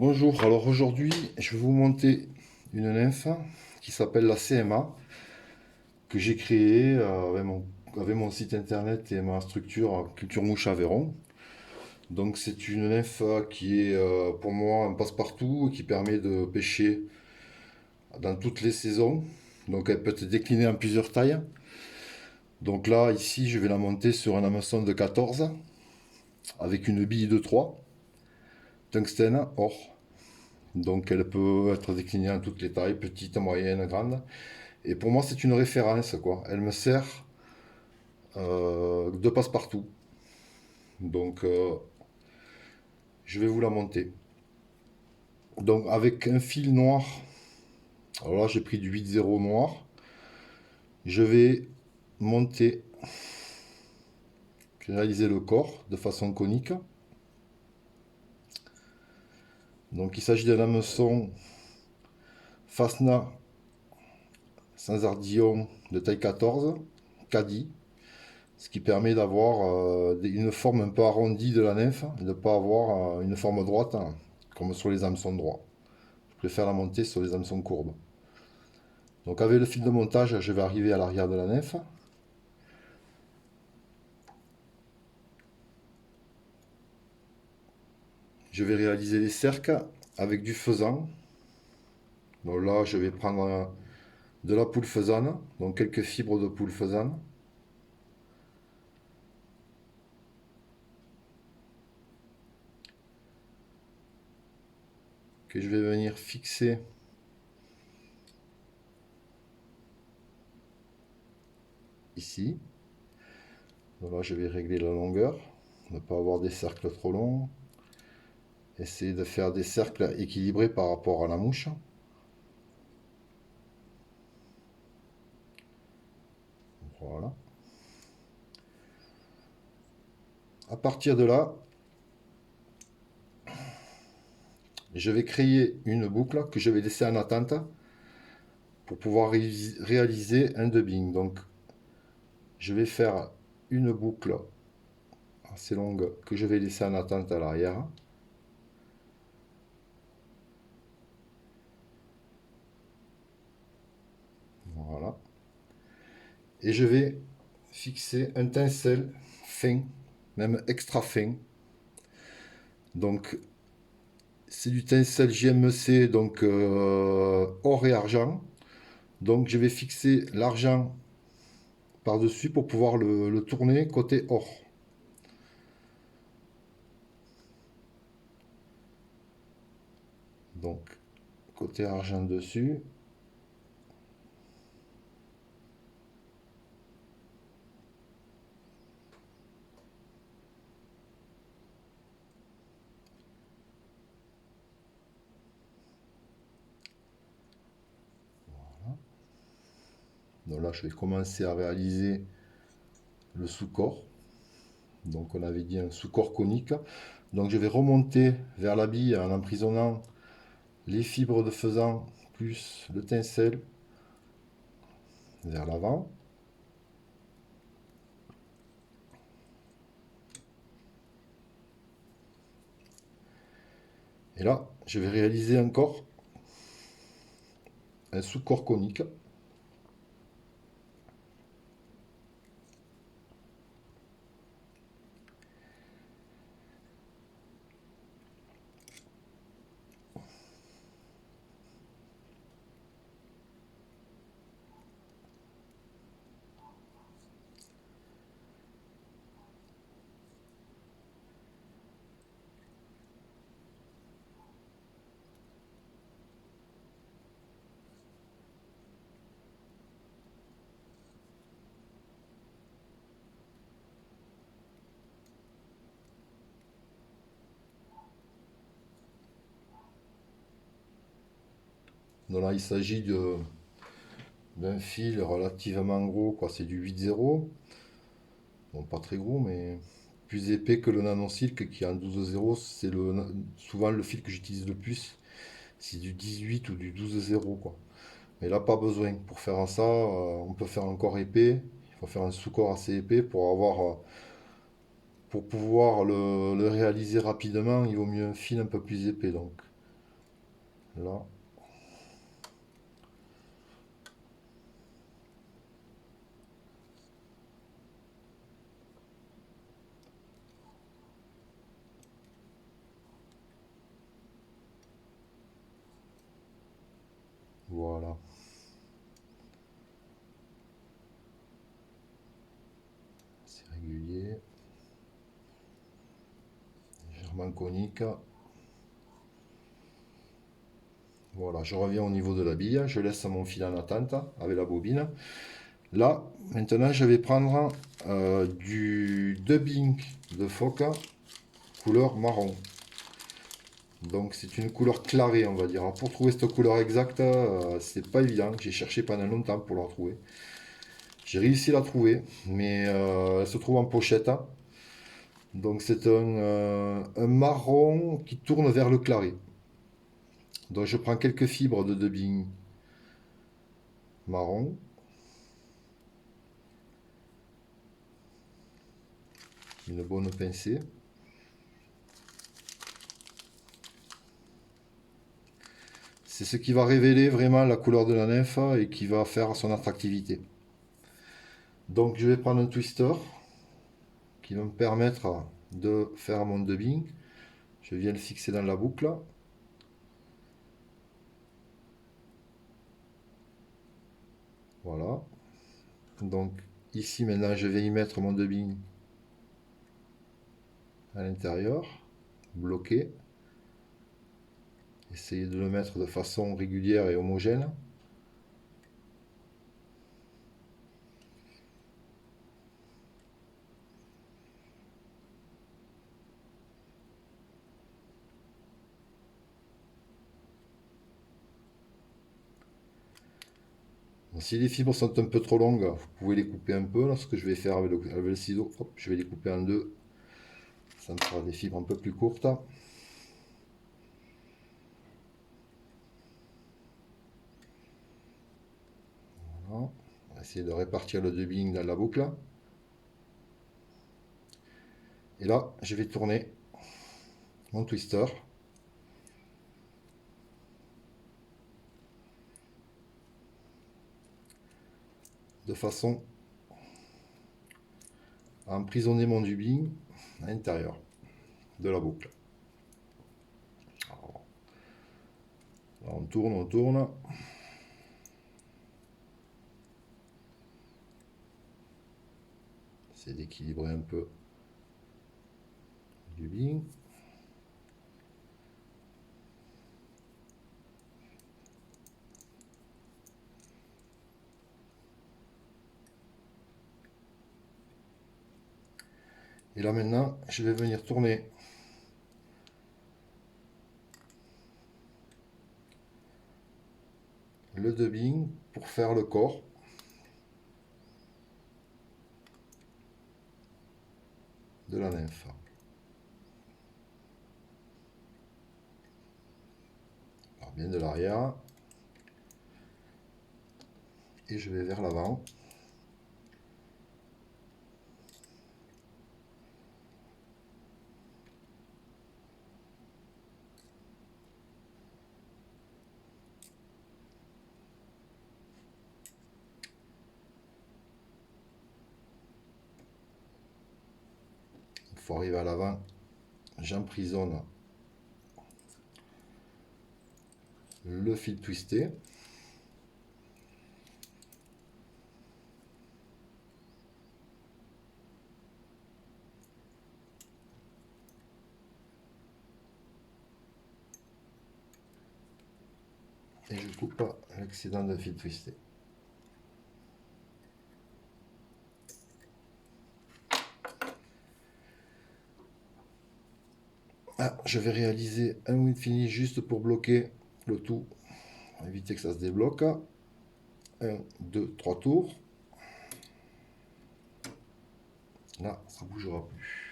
Bonjour, alors aujourd'hui je vais vous monter une nymphe qui s'appelle la CMA que j'ai créée avec mon site internet et ma structure Culture Mouche Aveyron. Donc c'est une nymphe qui est pour moi un passe-partout et qui permet de pêcher dans toutes les saisons. Donc elle peut être déclinée en plusieurs tailles. Donc là ici je vais la monter sur un hameçon de 14 avec une bille de 3 tungstène or. Donc elle peut être déclinée en toutes les tailles, petite, moyenne, grande. Et pour moi, c'est une référence, quoi. Elle me sert de passe-partout. Donc, je vais vous la monter. Donc, avec un fil noir, alors là, j'ai pris du 8-0 noir. Je vais monter, réaliser le corps de façon conique. Donc, il s'agit d'un hameçon Fasna sans ardillon de taille 14, caddie, ce qui permet d'avoir une forme un peu arrondie de la nymphe, et de ne pas avoir une forme droite, hein, comme sur les hameçons droits. Je préfère la monter sur les hameçons courbes. Donc avec le fil de montage, je vais arriver à l'arrière de la nymphe. Je vais réaliser les cercles avec du faisan. Donc là, je vais prendre de la poule faisane, donc quelques fibres de poule faisane. Que je vais venir fixer ici. Donc là, je vais régler la longueur, ne pas avoir des cercles trop longs. Essayer de faire des cercles équilibrés par rapport à la mouche. Voilà. À partir de là, je vais créer une boucle que je vais laisser en attente pour pouvoir réaliser un dubbing. Donc, je vais faire une boucle assez longue que je vais laisser en attente à l'arrière. Voilà. Et je vais fixer un tinsel fin, même extra fin. Donc, c'est du tinsel JMC, donc or et argent. Donc, je vais fixer l'argent par-dessus pour pouvoir le tourner côté or. Donc, côté argent dessus. Donc là, je vais commencer à réaliser le sous-corps. Donc on avait dit un sous-corps conique. Donc je vais remonter vers la bille en emprisonnant les fibres de faisan plus le tinsel vers l'avant. Et là, je vais réaliser encore un sous-corps conique. Donc là, il s'agit d'un fil relativement gros, quoi. C'est du 8-0. Bon, pas très gros, mais plus épais que le nano silk qui est en 12-0. C'est souvent le fil que j'utilise le plus. C'est du 18 ou du 12-0, quoi. Mais là, pas besoin. Pour faire ça, on peut faire un corps épais. Il faut faire un sous-corps assez épais pour pouvoir le réaliser rapidement. Il vaut mieux un fil un peu plus épais, donc. là. Voilà. C'est régulier. Légèrement conique. Voilà, je reviens au niveau de la bille. Je laisse mon fil en attente avec la bobine. Là, maintenant, je vais prendre du dubbing de phoque couleur marron. Donc c'est une couleur clarée, on va dire. Alors, pour trouver cette couleur exacte, c'est pas évident. J'ai cherché pendant longtemps pour la trouver. J'ai réussi à la trouver, mais elle se trouve en pochette. Donc c'est un marron qui tourne vers le claré. Donc je prends quelques fibres de dubbing marron. Une bonne pincée. C'est ce qui va révéler vraiment la couleur de la nymphe et qui va faire son attractivité. Donc je vais prendre un twister qui va me permettre de faire mon dubbing. Je viens le fixer dans la boucle. Voilà. Donc ici maintenant je vais y mettre mon dubbing à l'intérieur, bloqué. Essayez de le mettre de façon régulière et homogène. Si les fibres sont un peu trop longues, vous pouvez les couper un peu. Là, ce que je vais faire avec le ciseau, hop, je vais les couper en deux. Ça me fera des fibres un peu plus courtes. Voilà. On va essayer de répartir le dubbing dans la boucle. Et là, je vais tourner mon twister. De façon à emprisonner mon dubbing à l'intérieur de la boucle. Alors, là, on tourne, on tourne. C'est d'équilibrer un peu le dubbing. Et là maintenant, je vais venir tourner le dubbing pour faire le corps. De la nymphe. Alors bien de l'arrière. Et je vais vers l'avant. Il faut arriver à l'avant. J'emprisonne le fil twisté. Et je coupe l'excédent de fil twisté. Ah, je vais réaliser un win finish juste pour bloquer le tout. Éviter que ça se débloque. 1, 2, 3 tours. Là, ça ne bougera plus.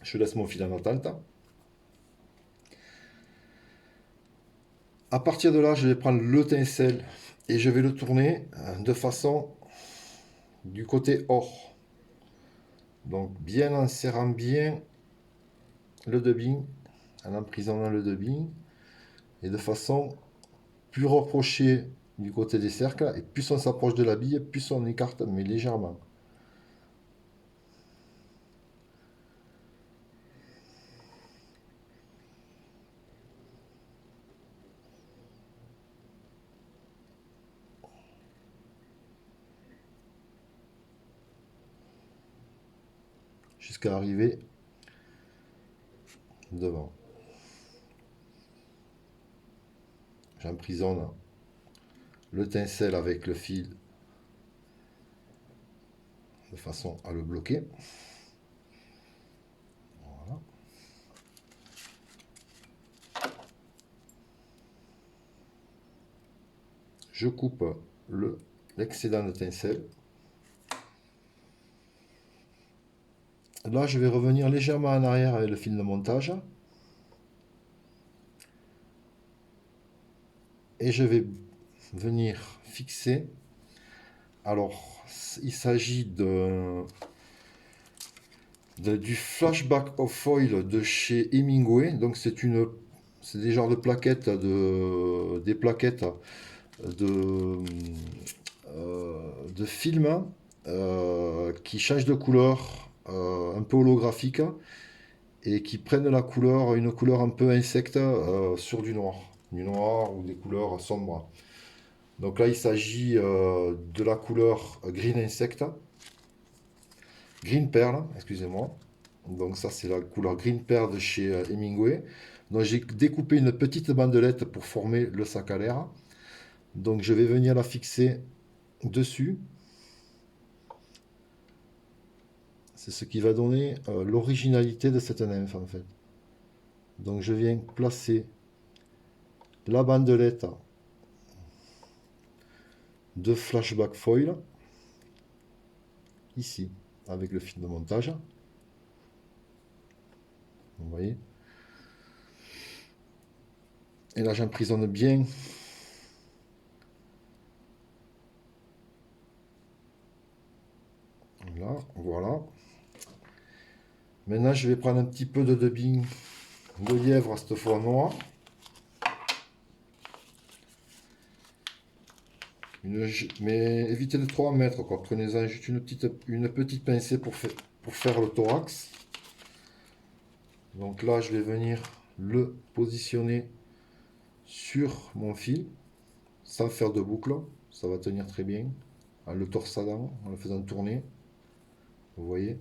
Je laisse mon fil en attente. À partir de là, je vais prendre le tinsel et je vais le tourner de façon du côté or. Donc bien en serrant bien le dubbing, en emprisonnant le dubbing, et de façon plus rapprochée du côté des cercles, et plus on s'approche de la bille, plus on écarte, mais légèrement. Jusqu'à arriver devant. J'emprisonne le tinsel avec le fil de façon à le bloquer. Voilà. Je coupe l'excédent de tinsel. Là, je vais revenir légèrement en arrière avec le fil de montage. Et je vais venir fixer. Alors, il s'agit du flashback of foil de chez Hemingway. Donc, c'est des genres de plaquettes, des plaquettes de, de film qui changent de couleur, un peu holographique, et qui prennent une couleur un peu insecte sur du noir ou des couleurs sombres. Donc là, il s'agit de la couleur Green Insect, Green Pearl, excusez-moi. Donc ça, c'est la couleur Green Pearl de chez Hemingway. Donc j'ai découpé une petite bandelette pour former le sac à l'air. Donc je vais venir la fixer dessus. C'est ce qui va donner l'originalité de cette nymphe en fait. Donc je viens placer la bandelette de flashback foil ici avec le fil de montage. Vous voyez. Et là j'emprisonne bien là, voilà. Maintenant je vais prendre un petit peu de dubbing de lièvre, cette fois noir. Mais évitez de trop en mettre, quoi. Prenez-en juste une petite pincée pour faire le thorax. Donc là, je vais venir le positionner sur mon fil, sans faire de boucle. Ça va tenir très bien. En le torsadant, en le faisant tourner. Vous voyez.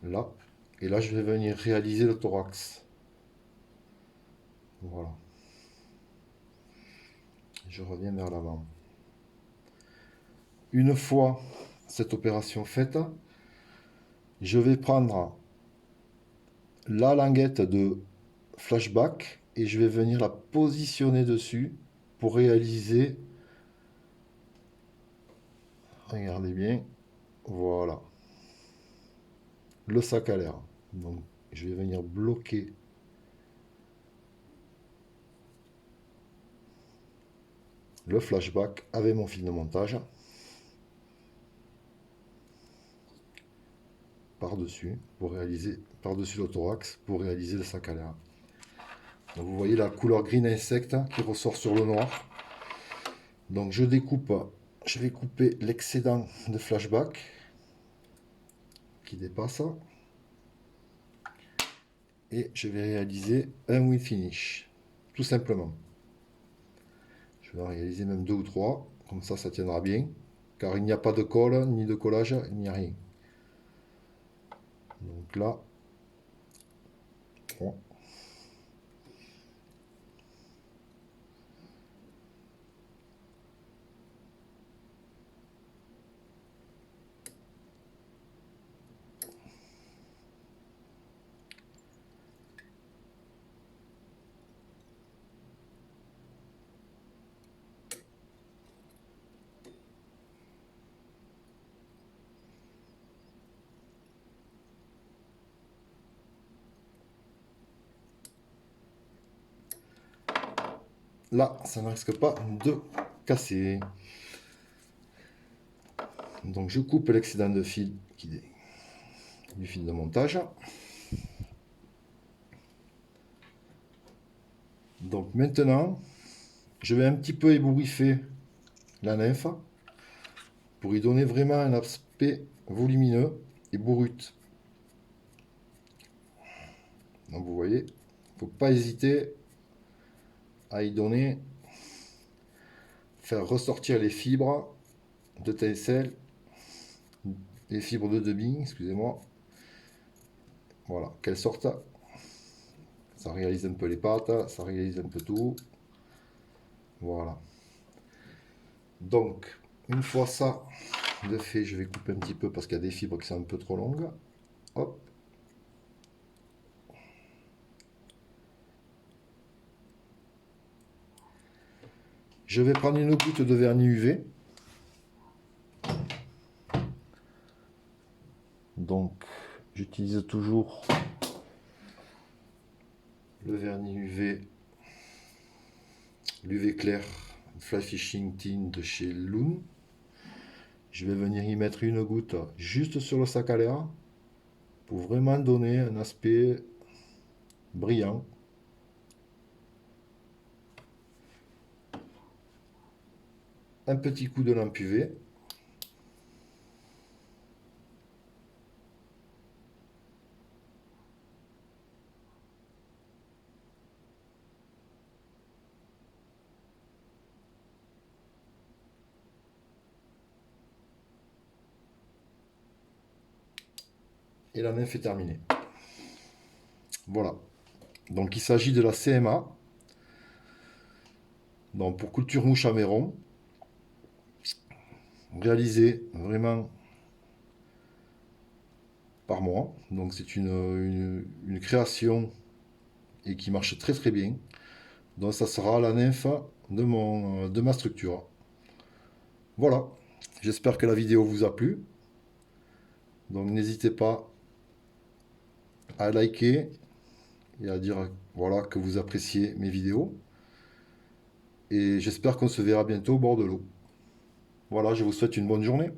Là. Et là, je vais venir réaliser le thorax. Voilà. Je reviens vers l'avant. Une fois cette opération faite, je vais prendre la languette de flashback et je vais venir la positionner dessus pour réaliser, regardez bien, voilà, le sac à l'air. Donc je vais venir bloquer le flashback avec mon fil de montage par-dessus par-dessus le thorax pour réaliser le sac à l'air. Donc vous voyez la couleur green insect qui ressort sur le noir. Donc je vais couper l'excédent de flashback qui dépasse et je vais réaliser un wing finish, tout simplement. Je vais en réaliser même deux ou trois, comme ça tiendra bien, car il n'y a pas de colle, ni de collage, il n'y a rien. Donc là, 3. là, ça ne risque pas de casser. Donc je coupe l'excédent de fil du fil de montage. Donc maintenant, je vais un petit peu ébouriffer la nymphe pour y donner vraiment un aspect volumineux et brut. Donc vous voyez, il ne faut pas hésiter à y donner, faire ressortir les fibres de tencel, les fibres de dubbing, excusez-moi. Voilà, qu'elles sortent. Ça réalise un peu les pattes, ça réalise un peu tout. Voilà. Donc, une fois ça de fait, je vais couper un petit peu parce qu'il y a des fibres qui sont un peu trop longues. Hop. Je vais prendre une goutte de vernis UV. Donc, j'utilise toujours le vernis UV, l'UV clair Fly Fishing Tin de chez Loon. Je vais venir y mettre une goutte juste sur le sac à l'air pour vraiment donner un aspect brillant. Un petit coup de lampe UV. Et la nymphe est terminée. Voilà. Donc il s'agit de la CMA. Donc pour culture mouche à méron. Réalisée vraiment par moi. Donc c'est une création et qui marche très très bien. Donc ça sera la nymphe de ma structure. Voilà. J'espère que la vidéo vous a plu. Donc n'hésitez pas à liker et à dire voilà que vous appréciez mes vidéos. Et j'espère qu'on se verra bientôt au bord de l'eau. Voilà, je vous souhaite une bonne journée.